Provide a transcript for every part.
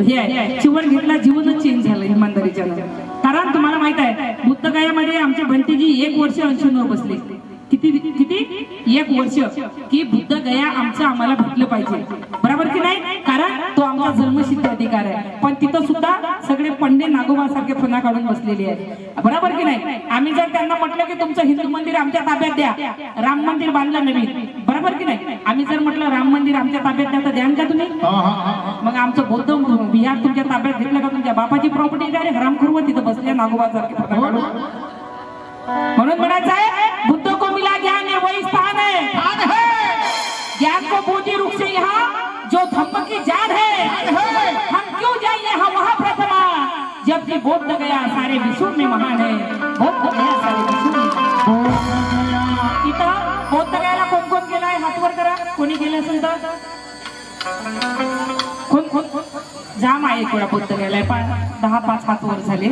हे आहे चिवड घेतला जीवनच चेंज झालं इमानदारीच्या. कारण तुम्हाला माहित आहे बुद्धगयामध्ये आमचे भंतेजी 1 वर्ष अंशनवर बसले. किती किती 1 वर्ष की बुद्ध गया आमचं आम्हाला भेटलं पाहिजे, बरोबर की नाही? कारण तो आमचा जन्मसिद्ध अधिकार आहे. पण तिथं सुद्धा सगळे पंडे नागोबा सारखे फणा काढून बसलेले आहेत, बरोबर की नाही? आम्ही जर त्यांना म्हटलं की तुमचं हिंदू मंदिर आमच्या ताब्यात द्या, राम मंदिर बांधलं नवीन, बरोबर की नाही? आम्ही जर म्हटलं राम मंदिर आमच्या ताब्यात द्या तर द्याल का तुम्ही? मग आमचं बौद्ध विहार तुमच्या ताब्यात घेतलं का? तुमच्या बापाची प्रॉपर्टी काय रे रामखुर्व तिथं बसल्या नागोबा सारखे फणा काढून. म्हणून म्हणायचं आहे बुद्ध को मिला ज्ञान है वही स्थान है, ज्ञान को बोधि वृक्ष यहाँ जो धम्म की जान है, हम क्यों जाए यहाँ वहाँ प्रथमा, जबकि बोध गया सारे विश्व में महान है, बोध गया सारे विश्व में. इथं बोध गयाला कोण कोण गेलाय हातवर करा, कोणी गेले असेल तर कोण कोण जाम आहे थोडा बुद्ध गयाला 10-5 हात वर झाले.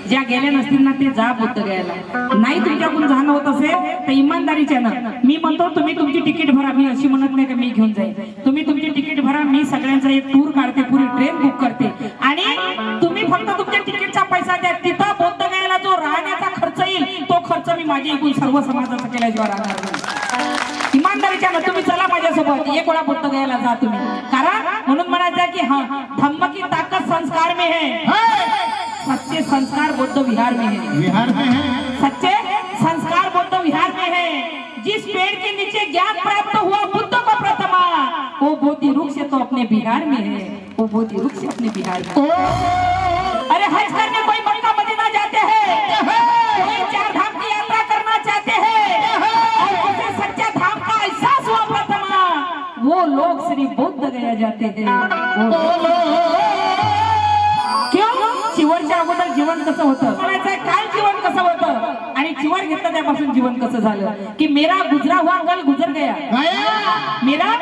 ज्या गेल्या नसतील ना ते जा बुद्ध गयाला. नाही तुमच्याकडून जाणं होत असेल तर इमानदारीच्या ना मी म्हणतो तुम्ही तुमची तिकीट भरा. मी अशी म्हणत नाही की मी घेऊन जाईल, तुम्ही तुमची तिकीट भरा. मी सगळ्यांचा एक टूर काढते, पुरी ट्रेन बुक करते आणि तुम्ही फक्त तुमच्या तिकीटचा पैसा द्या. तिथं बुद्ध गयाला जो राहण्याचा खर्च येईल तो खर्च मी माझ्या एकूण सर्व समाजाचा केल्याशिवाय राहणार नाही. इमानदारीच्या ना तुम्ही चला माझ्यासोबत, 1 वेळा बुद्ध गयाला जा तुम्ही. कारण म्हणून म्हणायचं की हाँ धम्म की ताकत संस्कार में है, सच्चे संस्कार बुद्ध विहार में है, बिहार में है, सच्चे संस्कार बुद्ध विहार में है. जिस पेड़ के नीचे ज्ञान प्राप्त हुआ बुद्ध को प्रथमा, वो बोधि वृक्ष तो अपने बिहार में है, वो बोधि वृक्ष अपने बिहार में. अरे हज करने कोई मक्का मदीना जाते हैं, कोई 4 धाम की यात्रा करना चाहते हैं और उसे सच्चा धाम का एहसास हुआ प्रथमा, वो लोग श्री बुद्ध गया जाते हैं. क्यों? चिवडच्या अगोदर जीवन कसं होतं, काल जीवन कसं होतं आणि चिवड घेतलं त्यापासून जीवन कसं झालं की मेरा गुजरा हुआ कल गुजर गया, मेरा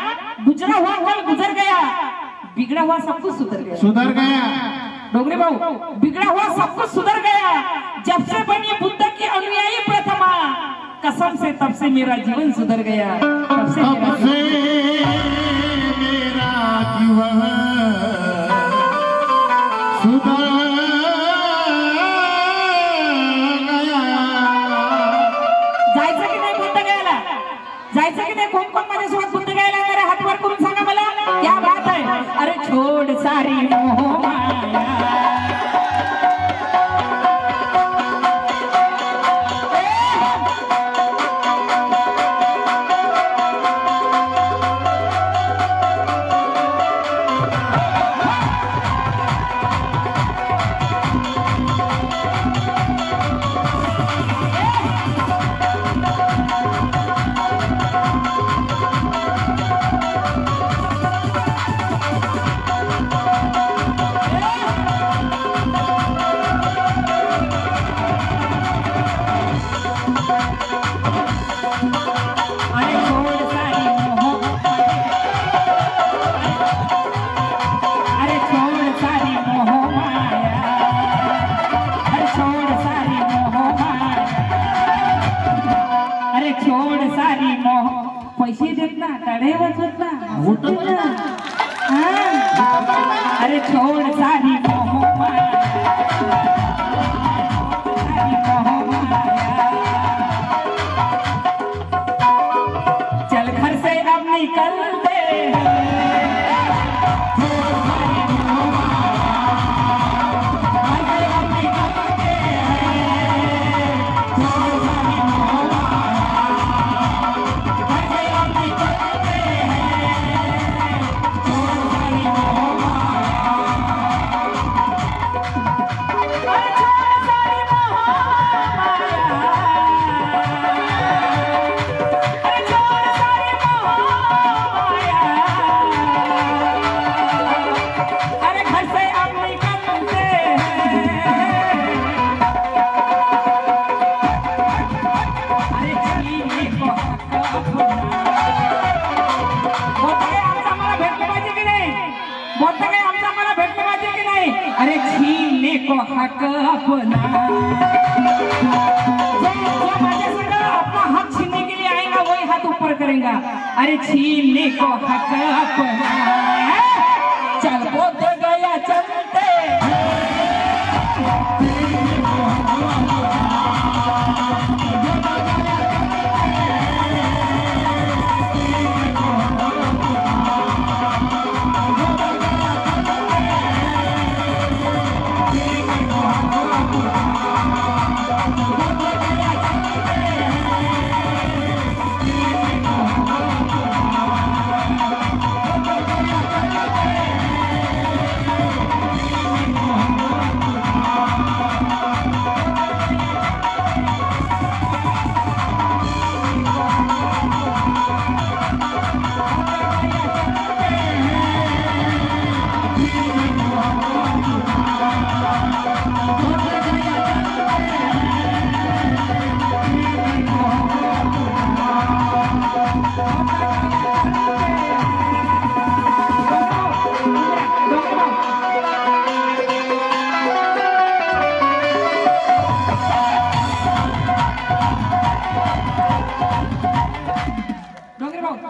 गुजरा हुआ कल गुजर गया, बिगड़ा हुआ सब कुछ सुधर गया. डोगरे भाऊ, बिगड़ा हुआ सब कुछ सुधर गया. जब से बनी बुद्ध की अनुयायी प्रथमा, कसम से तब से मेरा जीवन सुधर गया, तब से मेरा जीवन सुधर गया. जायचं की नाही बुद्ध गयाला? जायचं की नाही? कोण कोण माझ्यासोबत बुद्ध गयाला येणार आहे? हात वर करून सांगा मला. क्या बात है. अरे छोड़ सारी मोह माया, पैसे देत ना, टाळे वाजवत ना, अरे छोड़ सारी मोह माया, चल घर से अब निकलते अरे छीने को हक अपना, अपना हक छीनने के लिए आएगा वही हाथ ऊपर करेगा. अरे छीने को हक अपना, चल बुद्ध गया चल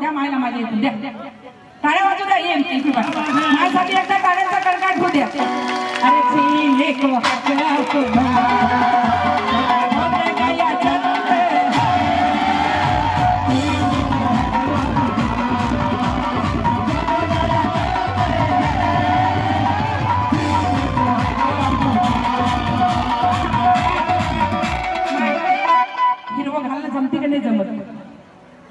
द्या मायला माझ्या इथून द्या. टाळ्या वाजू द्या. ये इकडे बघ. माझ्यासाठी एकदा टाळ्यांचा कडकाट होऊ द्या. अरे चीले को हक बुद्ध गया चलते हिरवं घालणं जमते का नाही जमत?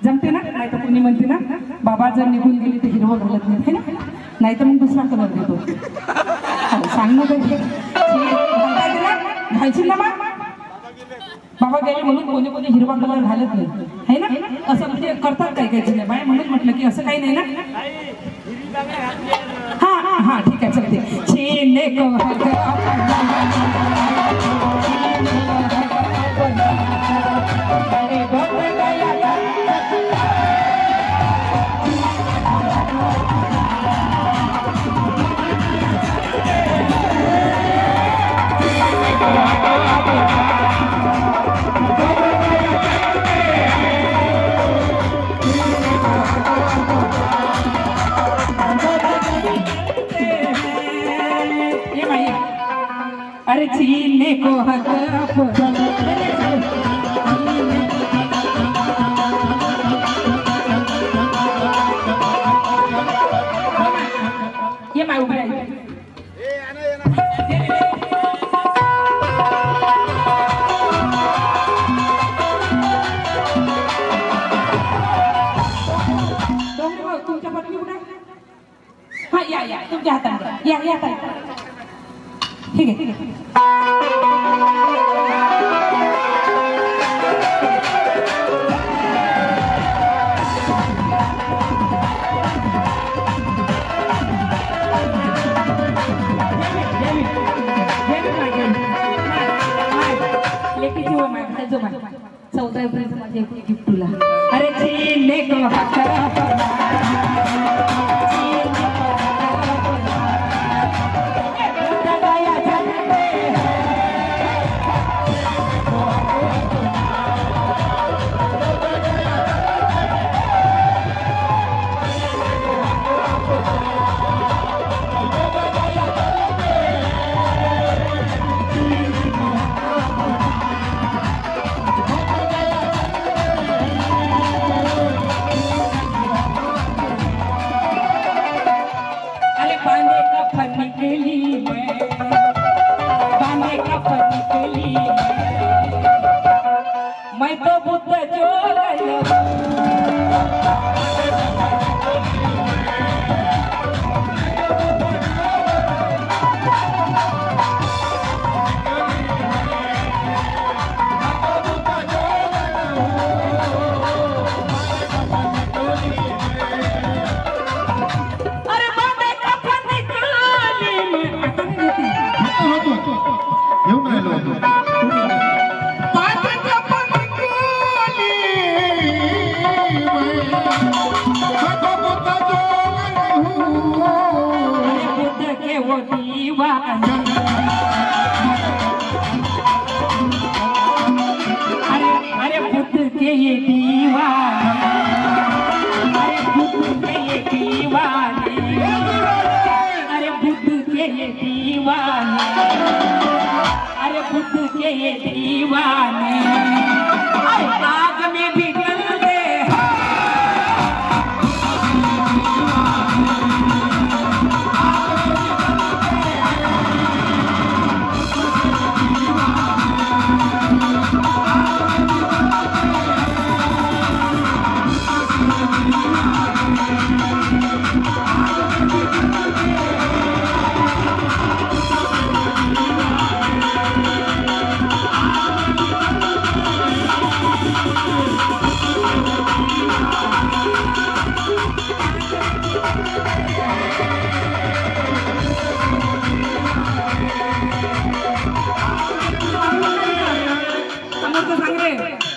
जमते ना? नाही तर कुणी म्हणते ना बाबा जर निघून गेली तर हिरवं घालत नाही, है ना? नाही तर मग दुसरा कलर देतो. सांग ना पाहिजे घालशील ना मग. बाबा गेले म्हणून कोणी कोणी हिरवा कलर घालत नाही, है ना? असं म्हणजे करतात काही काही जिल्हे बाय, म्हणून म्हटलं की असं काही नाही ना. हा हा हा ठीक आहे चलते. चीले को अरे चीले को हक ये माय उभा आहे. तुमच्या पत्नी कुठे? हा या या तुमच्या हातात या या ताई. ठीक आहे ठीक आहे. लेकीची हो माझ्या जो माझ्या 14 एप्रिलचं माझे गिफ्ट तुला. अरे चीले को मैं तो बुद्ध जो अरे बुद्ध के ये दीवाने, अरे बुद्ध के ये दीवाने, अरे बुद्ध के ये दीवाने, अरे बुद्ध के ये दीवाने, अरे आग में भी जलते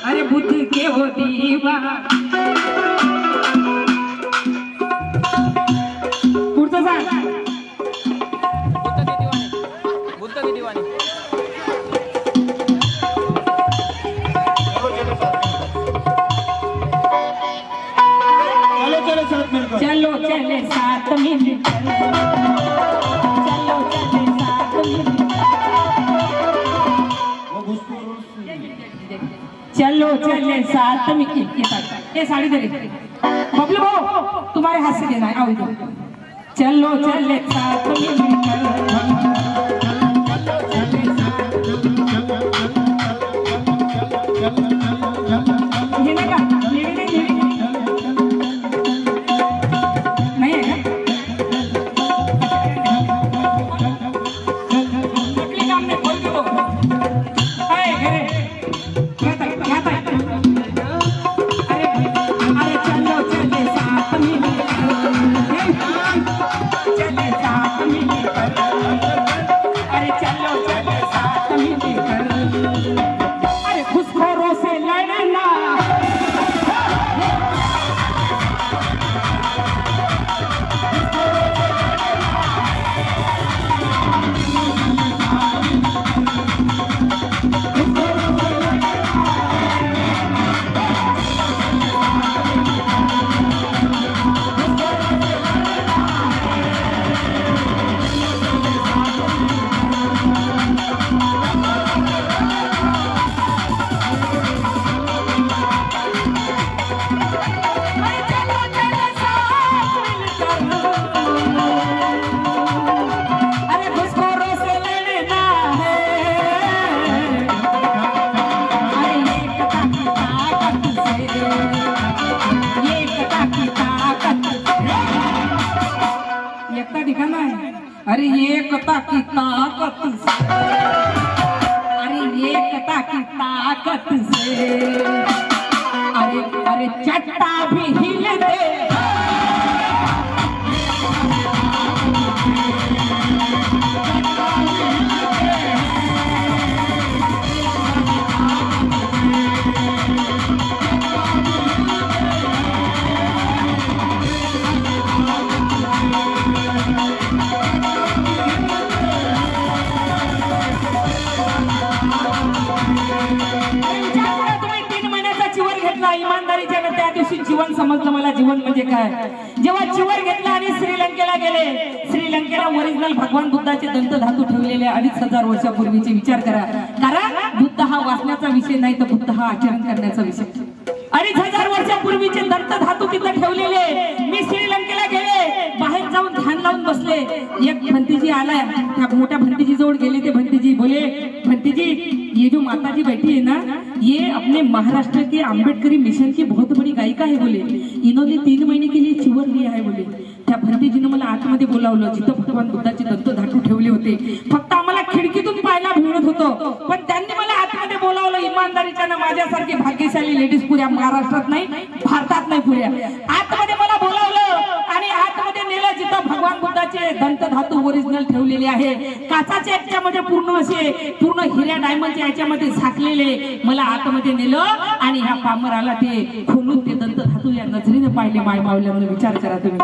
अरे बुद्ध के हो दीवाना. पुढचं सांग. बुद्ध के दीवाने. हॅलो चलो चले साथ मिलकर, चलो चले साथ मिलकर, चलो चले साथ मिलकर। ये साड़ी दे रही बबलू भाऊ, तुम्हारे हाथ से देना है, आओ इधर। चलो चले साथ मिलकर, अरे एकता की ताकत से, अरे एकता की ताकत से, अरे अरे चट्टा भी हिल दे, इमानदारीच्या त्या दिवशी जीवन समजलं मला जीवन म्हणजे काय। जेव्हा चिवर घेतला आणि श्रीलंकेला गेले, श्रीलंकेला ओरिजिनल भगवान बुद्धाचे दंतधातू ठेवलेले 2500 वर्षापूर्वीचे विचार करा। कारण बुद्ध हा वाचण्याचा विषय नाही, तर बुद्ध हा आचरण करण्याचा विषय। 2500 वर्षापूर्वीचे दंतधातू तिथे ठेवलेले। मी श्रीलंकेला गेले, बाहेर जाऊन ध्यान लावून बसले, एक भंतीजी आलाय, त्या मोठ्या भंतीजी जवळ गेले। ते भंतीजी बोले, भंतीजी ये जो माता जी बैठी है ना, ये अपने महाराष्ट्र के आम्बेडकरी मिशन की बहुत बड़ी गायिका है बोले, इन्होंने 3 महीने के लिए चिवर लिया है बोले। त्या भंतीजीनं मला आतमध्ये बोलावलं, जिथं भगवान बुद्धाचे दंतधातू ठेवले होते। फक्त आम्हाला खिडकीतून पाहायला मिळत होतं, पण त्यांनी मला आतमध्ये बोलावलं। इमानदारीच्यानं माझ्यासारखी भाग्यशाली लेडीज पुऱ्या महाराष्ट्रात नाही, भारतात नाही, पुऱ्या आतमध्ये मला बोलावलं आणि आतमध्ये नेलं, जिथं भगवान बुद्धाचे दंतधातू ओरिजिनल ठेवलेले आहे। काचाच्या याच्यामध्ये पूर्ण असे पूर्ण हिऱ्या डायमंडच्या याच्यामध्ये झाकलेले मला आतमध्ये नेलं आणि ह्या पामराला ते खोलून ते दंतधातू या नजरेने पाहिले। माय मावल्यानं विचार करा तुम्ही,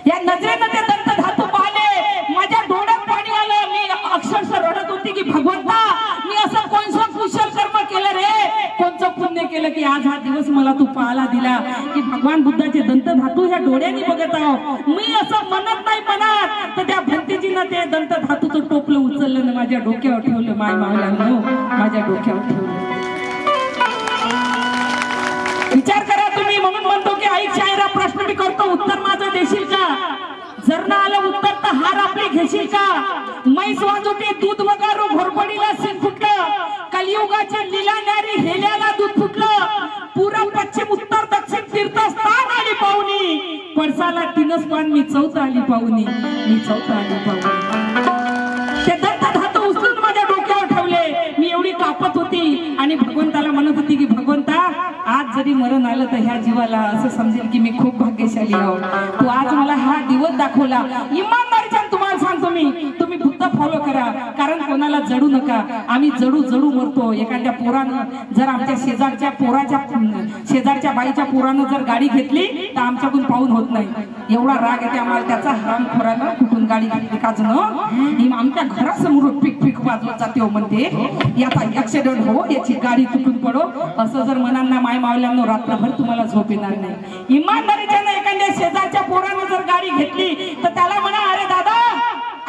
या नजरेनं ते दंतधातू पाहिले, माझ्या डोळ्यात पाणी आलं। मी अक्षरशः रडत होती की भगवंता, मी असं कोणतं कुशल कर्म केलं रे, कोणतं पुण्य केलं की आज हा दिवस मला तू पाहायला दिला, की भगवान बुद्धाचे दंतधातू ह्या डोळ्यांनी बघत आहो। मी असं म्हणत नाही मनात, तर त्या भंतीजीनं ते दंतधातूचं टोपलं उचललं आणि माझ्या डोक्यावर ठेवलं। माय मावल्यानं माझ्या डोक्यावर ठेवलं। विचार करा तुम्ही, म्हणून म्हणतो की ऐक शायरा प्रश्न मी करतो, उत्तर माझं देशील का? जर ना आलं उत्तर तर हार आपली घेशील का? मैस वाजवते दूध वगारू घोरपडीला सिंग फुटलं, कलियुगाच्या लीला न्यारी हेल्याला दूध फुटलं, पूर्व पश्चिम उत्तर दक्षिण तीर्थस्थान आली पाहुणी, पडसाला 3च पान मी 4th आली पाहुणी, मी 4th आली पाहुणी। ते दंतधातू उचलून माझ्या डोक्यावर ठेवले। मी एवढी कापत होती आणि भगवंताला म्हणत होती की भगवंता, आज जरी मरण आलं तर ह्या जीवाला असं समजेल की मी खूप भाग्यशाली आहो, तू आज मला हा दिवस दाखवला। इमानदारीच्या तुम्हाला सांगतो मी, तुम्ही बुद्ध फॉलो करा, कारण कोणाला जडू नका. आम्ही जडू जडू मरतो. एखाद्या पोरानं जर आमच्या शेजारच्या बाईच्या पोरानं जर गाडी घेतली तर आमच्याकडून पाहून होत नाही. एवढा राग येते आम्हाला त्याचा. हरामखोरानं कुठून गाडी घेतली का जण आमच्या घरासमोर पिक पिक वाजवत जाते हो म्हणते. याचा ऍक्सिडेंट हो, याची गाडी तुटून पडो. असं जर मनांना माय मावल्यांनो रात्रभर तुम्हाला झोप येणार नाही. इमानदारीच्यानं एखाद्या शेजारच्या पोरानं जर गाडी घेतली तर त्याला म्हणा, अरे दादा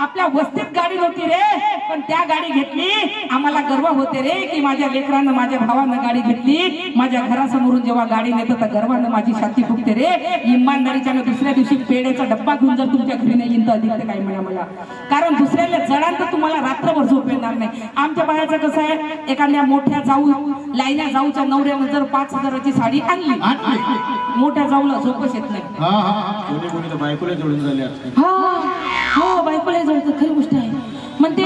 आपल्या वस्तीत गाडी नव्हती रे, पण त्या गाडी घेतली. आम्हाला गर्व होते रे की माझ्या लेकरानं माझ्या भावानं गाडी घेतली. माझ्या घरासमोरून जेव्हा गाडी नेतं तर गर्वानं माझी छाती फुगते रे. इमानदारीच्यानं दुसऱ्या दिवशी पेढ्याचा डब्बा घेऊन जर तुमच्या घरी नाही येईन तर अधिक काय म्हणा मला. कारण दुसऱ्याला जडांत तुम्हाला रात्रभर झोप येणार नाही. आमच्या बायाचं कसं आहे, एखाद्या मोठ्या जाऊ लाईना जाऊच्या नवऱ्यानं जर 5,000ची साडी आणली, मोठ्या जाऊला झोपच येत नाही. बायकोला जोडून झाले हो बायकोला जोडतं, खरी गोष्ट आहे. म्हणते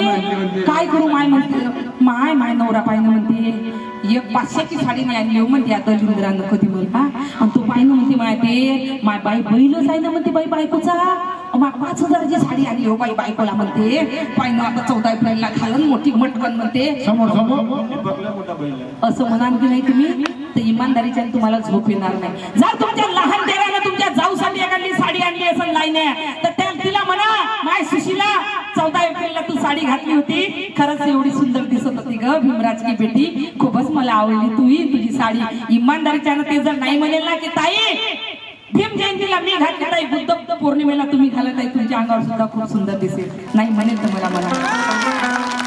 काय करू माय, म्हणते माय नवरा पाहिनं म्हणते एक 500ची साडी नाही आणली हो म्हणते आता लिंद्रानं कधी बोलता. आणि तो पाहिनं म्हणते माय बाई बैलच आहे ना म्हणते बाई बायकोचा. 5,000ची साडी आणली हो बाई बायकोला म्हणते. पाहिनं आता 14 एप्रिलला घालन मोठी मटकन म्हणते. असं म्हणाल की नाही तुम्ही तर इमानदारीच्या तुम्हाला झोप येणार नाही. जर तुमच्या लहान देरानं तुमच्या जाऊसाठी एखादी साडी आणली असेल लाईने तर तिला म्हणा, माय सुशीला 14 एप्रिलला तू साडी घातली होती, खरंच एवढी सुंदर दिसत होती ग भीमराज की बेटी, खूपच मला आवडली तुझी साडी. इमानदारीच्यानं ते जर नाही म्हणेल ना की ताई भीम जयंतीला मी घातली, ताई बुद्ध पौर्णिमेला तुम्ही घालत आहे, तुमच्या अंगावर सुद्धा खूप सुंदर दिसेल, नाही म्हणेल तर मला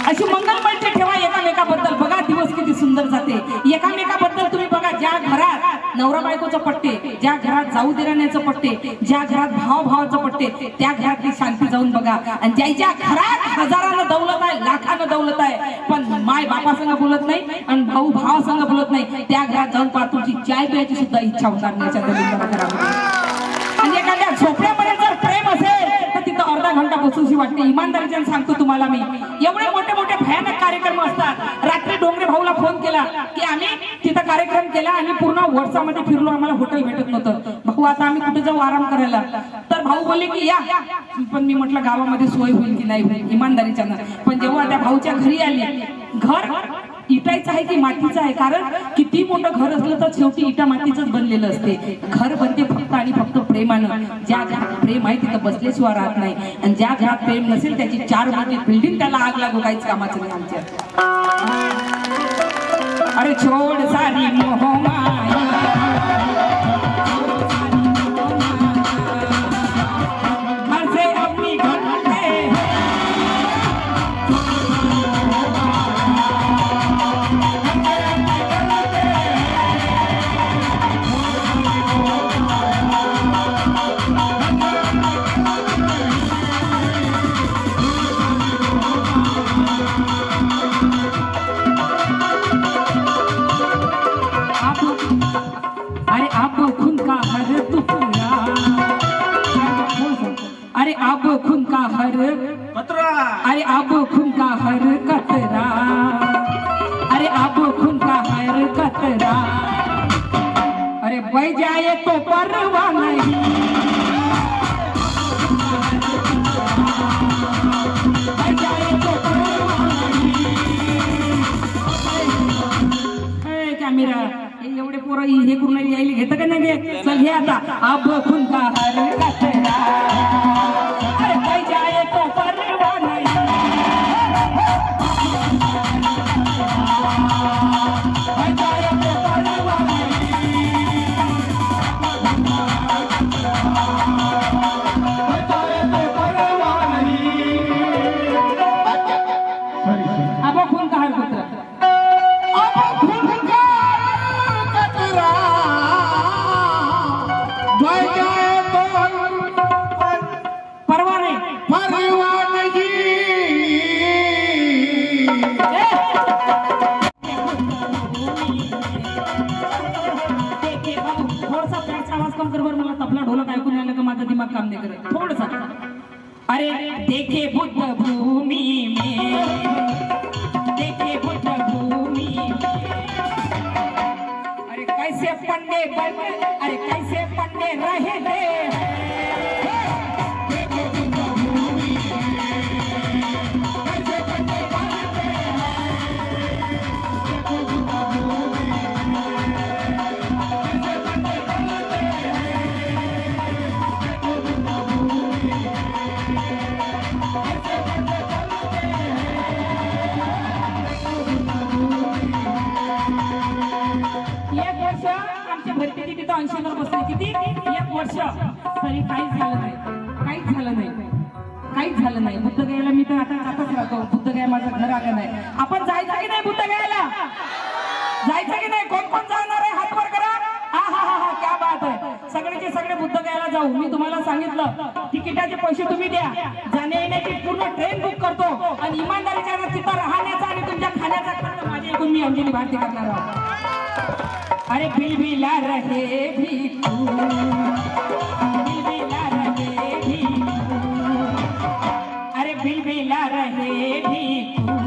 अशी मंगलमय ठेवा एकामेकाबद्दल. बघा दिवस किती सुंदर जाते. एकामेकाबद्दल तुम्ही बघा, ज्या घरात नवरा बायकोचं पट्टे, ज्या घरात जाऊ देराण्याचं पट्टे, ज्या घरात भावाचं पट्टे, त्या घरातली शांती जाऊन बघा. आणि ज्याच्या घरात हजारानं दौलत आहे, लाखानं दौलत आहे, पण माय बापा संग बोलत नाही आणि भाऊ भावा संग बोलत नाही, त्या घरात जाऊन पहा तुमची चाय प्यायची सुद्धा इच्छा होणार नाही. आणि एखाद्या झोपड्यामध्ये जर प्रेम असेल तर तिथं अर्धा घंटा बसूशी वाटते. इमानदारीने सांगतो तुम्हाला मी, एवढे मोठे मोठे भयानक कार्यक्रम असतात. रात्री डोंगरे भाऊला फोन केला की आम्ही तिथं कार्यक्रम केला आणि पूर्ण वर्षामध्ये फिरलो, आम्हाला हॉटेल भेटत नव्हतं. भाऊ आता आम्ही कुठे जाऊ आराम करायला, तर भाऊ बोलले की या. पण मी म्हटलं गावामध्ये सोय होईल की नाही होईल इमानदारीच्यानं. पण जेव्हा त्या भाऊच्या घरी आली, घर इटायचं आहे की मातीचं आहे, कारण किती मोठं घर असलं तर शेवटी इटा मातीचंच बनलेलं असते. घर बनते फक्त आणि फक्त प्रेमानं. ज्या घरात प्रेम आहे तिथं बसल्याशिवाय राहत नाही, आणि ज्या घरात प्रेम नसेल त्याची 4 मजली बिल्डिंग त्याला आग लागू काहीच कामाचं नाही आमच्या. अरे छोड सारी मोहमाया, अरे अब खून का हर कतरा, अरे अब खून का हर कतरा, अरे अब खून का हर कतरा, अरे बह जाए तो परवाह नहीं, बह जाए तो परवाह नहीं. क्या मेरा एवढे पोरं हे करून यायला घेतं का नाही घे. चल हे आता अब खून का हर कतरा, अरे बह जाए तो परवाह नहीं, बह जाए तो परवाह नहीं, बह जाए तो परवाह नहीं. अब खून का हर कतरा, अब खून का कतरा बह जाए तो परवाह नहीं, परवाह नहीं. थोडासा त्याचा आवाज कम कर बरं, मला तबला ढोलक ऐकून आलं का माझा दिमाग काम नाही करत थोडसा. अरे देखे बुद्ध भूमि में, देखे बुद्ध भूमि में, अरे कैसे पंडे बने, अरे कैसे पंडे रहे थे, देखे बुद्ध भूमि में. तिथं 80 वर बसले. किती? 1 वर्ष. तरी काहीच झालं नाही, काहीच झालं नाही, काहीच झालं नाही. बुद्धगयाला मी तर आता जातच राहतो. बुद्धगया माझं घर आलं नाही. आपण जायचं की नाही बुद्धगयाला? जायचं की नाही? कोण कोण जाणार आहे? हात वर करा. हा हा हा हा, क्या बात आहे. सगळेचे सगळे बुद्धगयाला जाऊ. मी तुम्हाला सांगितलं तिकिटाचे पैसे तुम्ही द्या, जाण्या येण्याची पूर्ण ट्रेन बुक करतो आणि इमानदारीच्या तिथं राहण्याचा आणि तुमच्या खाण्याचा खर्च माझ्या ऐकून मी अंजली भारती करणार आहोत. अरे बिलबिला रहे भिकू, बिलबिला रहे भिकू, अरे बिलबिला रहे भिकू,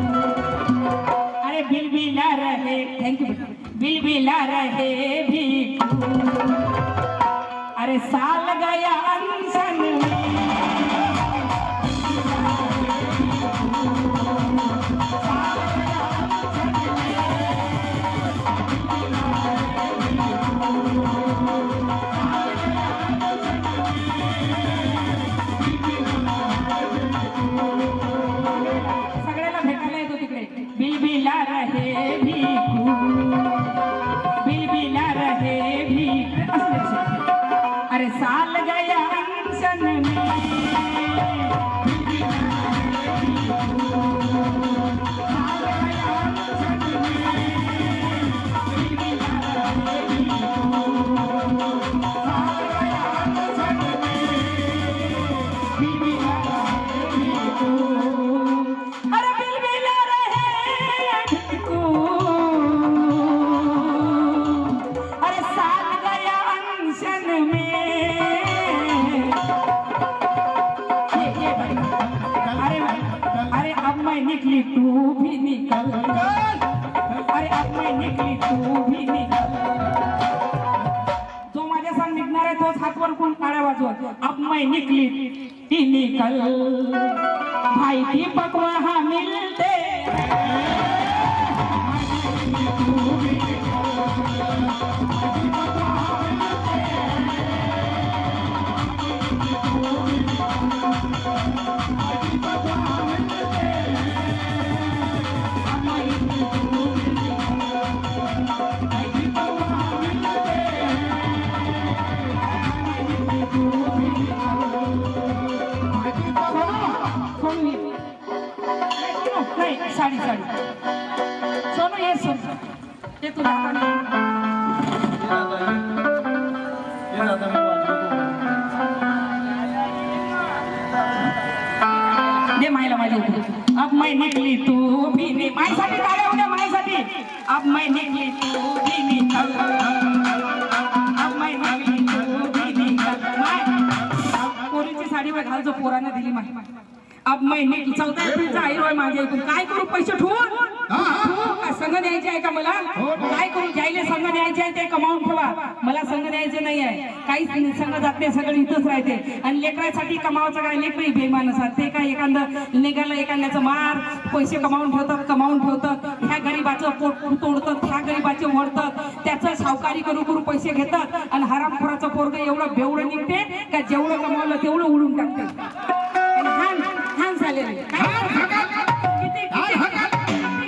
अरे बिलबिला रहे, थँक्यू, बिलबिला रहे भिकू, अरे साल गया अनशन में, सगळ्याला भेटायला येतो तिकडे. बिलबिला रहे भिकू, बिलबिला रहे भिकू, अरे साल गया अनशन में, निकली तू भी निकल, अरे अब मैं निकली तू भी निकल. जो माझ्या संग निघणार आहे तोच हातवर कोण काळ्या वाजवत. अब मैं निकली ती निकल, भाई दीपक वहाँ मिलते, नाही साडी साडी सोनू ये सोनू ते तुला दे मायला माझ्या इथे. अब मैं निकली तू भी नहीं, मायसाठी टाळ्या होत्या मायसाठी. अब मैं निकली तू भी निकल, अब मैं निकली तू भी निकल, माय पोरीची साडी वर घालजो पोराने दिली माय. अब मैं निकली 14 एप्रिलचा आहे रोय माझ्या इथून. काय करू पैसे ठेवून? संघ द्यायचे आहे का मला? काय करू? ज्यायले संघ द्यायचे आहे ते कमावून ठेवा. मला संघ द्यायचे नाही आहे. काहीच संघ जात नाही, सगळं इथंच राहते. आणि लेकरासाठी कमावायचं काय? लेकरही बेईमान असतात. ते काय एखादं निघालं एखाद्याचं मार पैसे कमावून ठेवतात. ह्या गरीबाचं पोट तोडतात, ह्या गरीबाचे ओढतात, त्याचं सावकारी करू करू पैसे घेतात. आणि हरामखोराचं पोरग एवढं बेवडं निघते का जेवढं कमावलं तेवढं उडून टाकते. हान झालेले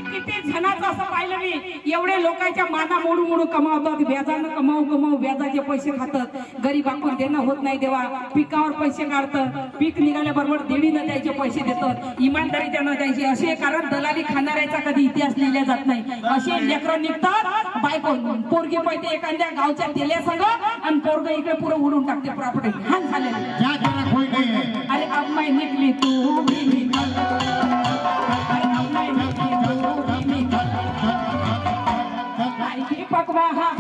किती जणांचं असं पाहिलं मी. एवढे लोकांच्या माना मोडू मोडू कमावतात, व्याजानं कमावू व्याजाचे पैसे खातात. गरीबाकडून देणं होत नाही तेव्हा पिकावर पैसे काढतात. पीक निघाल्याबरोबर देणीनं द्यायचे पैसे देतात, इमानदारीच्या न द्यायचे. असे कारण दलाली खाणाऱ्याचा कधी इतिहास लिहिला जात नाही. असे लेकरं निघतात. बायको पोरगी पाहिजे एखाद्या गावच्या तेल्या संघ आणि पोरग इकडे पुढे उडून टाकते प्रॉपर्टी. हान झालेलं. अरे अब मैं निकली तू भी निकल, अरे अब मैं निकली तू भी निकल, भाई दीपक वहाँ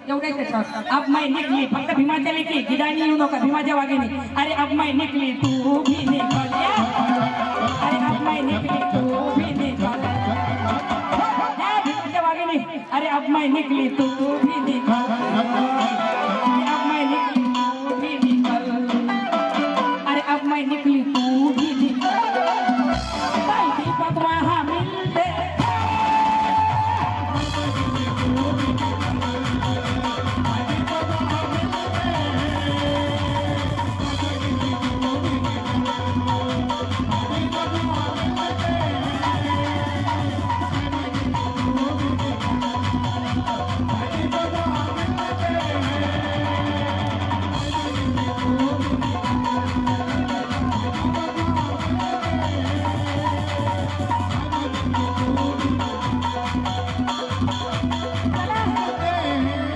एवढ्या त्याच्यावर. अब मैं निकली, फक्त भीमाच्या लेखी गिदाणी येऊ नका, भीमाच्या वाघिणी. अरे अब मैं निकली तू भी निकल, अरे अब मैं निकली तू भी निकल, भीमाच्या वाघिणी. अरे अब अब मैं निकली तू भी निकल, अब मैं निकली तू भी निकल, अरे अब मैं निकली तू भी निकल, कल दीपक वहाँ मिलते।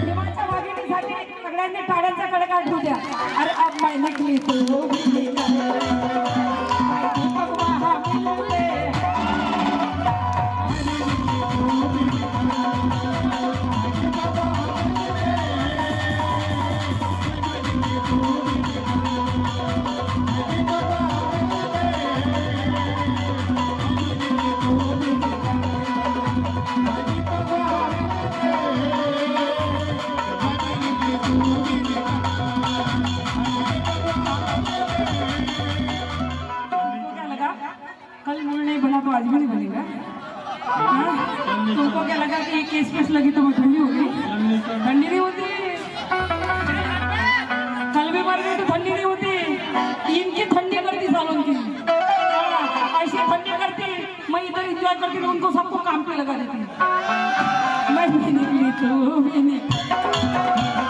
देवाच्या वाघिणीसाठी सगळ्यांनी टाळ्यांचा कडकाट होऊ द्या. अरे अब मैं निकली तू भी निकल, दीपक वहाँ मिलते. क्या लगा कल मूल नहीं बना तो आज भी नहीं बनेगा? हाँ? तुमको क्या लगा कि ये केस पेश लगी तो मैं ठंडी हो गई? ठंडी नहीं होती, कल भी मर गई तो ठंडी नहीं होती, इनकी ठंडी करती सालों की. हाँ, ऐसी ठंडी करती, मैं इधर इंजॉय करती तो उनको सबको काम पे लगा देती. मैं भी निकली तू भी निकली.